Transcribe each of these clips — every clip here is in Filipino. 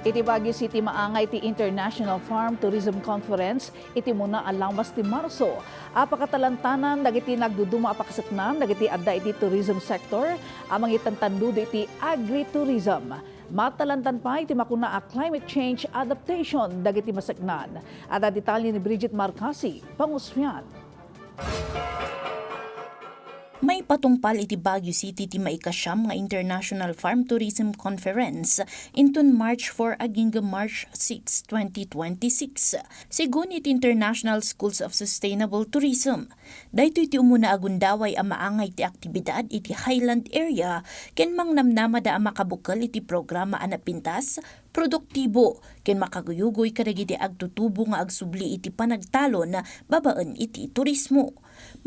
Iti Baguio City maangay iti International Farm Tourism Conference iti muna alawas ti Marso. Apakatalantanan dagiti nagduduma apakasaknan dagiti adda iti tourism sector amang itantandudo iti agritourism. Matalantan pa iti makuna a climate change adaptation dagiti masaknan. At detalye ni Bridget Marcasi, Pangusfian. May patungpal iti Baguio City ti maikasyam nga International Farm Tourism Conference inton March 4 aging March 6, 2026. Sigun iti International Schools of Sustainable Tourism. Daytoy iti umuna agundaway a maangay ti aktibidad iti Highland area ken mangnamnama da a makabukal iti programa a napintas produktibo ken makaguyugoy kadagiti agtutubo nga agsubli iti panagtalon babaan iti turismo.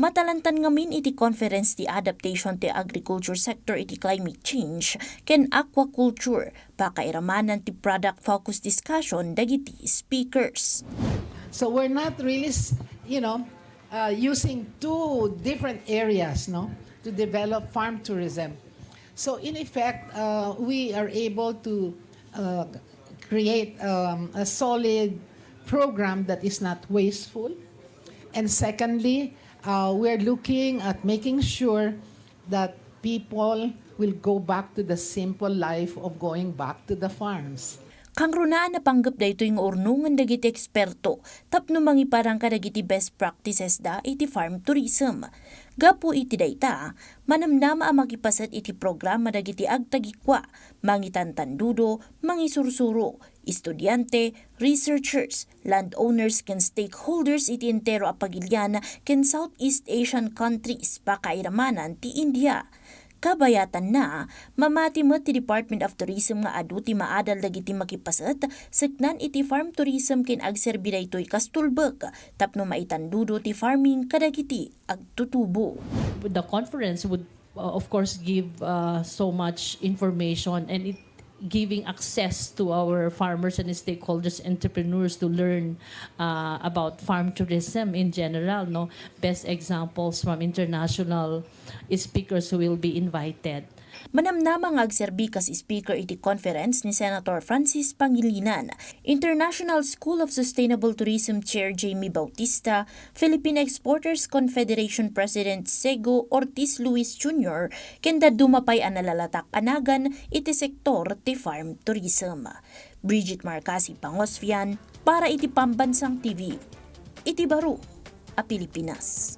Matalantan ngamin iti conference ti adaptation ti agriculture sector iti climate change ken aquaculture pakairamanan ti product focus discussion dagiti speakers. So we're not really, using two different areas, to develop farm tourism. So in effect, we are able to create a solid program that is not wasteful. And secondly, we're looking at making sure that people will go back to the simple life of going back to the farms. Kang runaan na panggap dayto yung urnungan dagiti eksperto tapno mangiparang kadagiti best practices da iti farm tourism. Gapu iti dayta, manamnama ang makipasat iti programa dagiti agtagikwa, mangitantandudo, mangisursuro, estudyante, researchers, landowners ken stakeholders iti entero a pagilyan ken Southeast Asian countries pakairamanan ti India. Kabayatan na, mamati mo ti Department of Tourism nga adu ti maadal dagiti makipasat, saknan iti farm tourism ken agserbi daytoy kastulbek, tapno maitandudo ti farming kadagiti agtutubo. The conference would of course give so much information and it giving access to our farmers and stakeholders, entrepreneurs to learn about farm tourism in general. No, best examples from international speakers who will be invited. Manamnamang agserbi kas speaker iti conference ni Senator Francis Pangilinan, International School of Sustainable Tourism Chair Jamie Bautista, Philippine Exporters Confederation President Sego Ortiz Luis Jr., kenda dumapay ang nalalatak anagan iti sektor ti farm tourism. Bridget Marcasi, Pangosfian, para iti Pambansang TV. Iti Baro, a Pilipinas.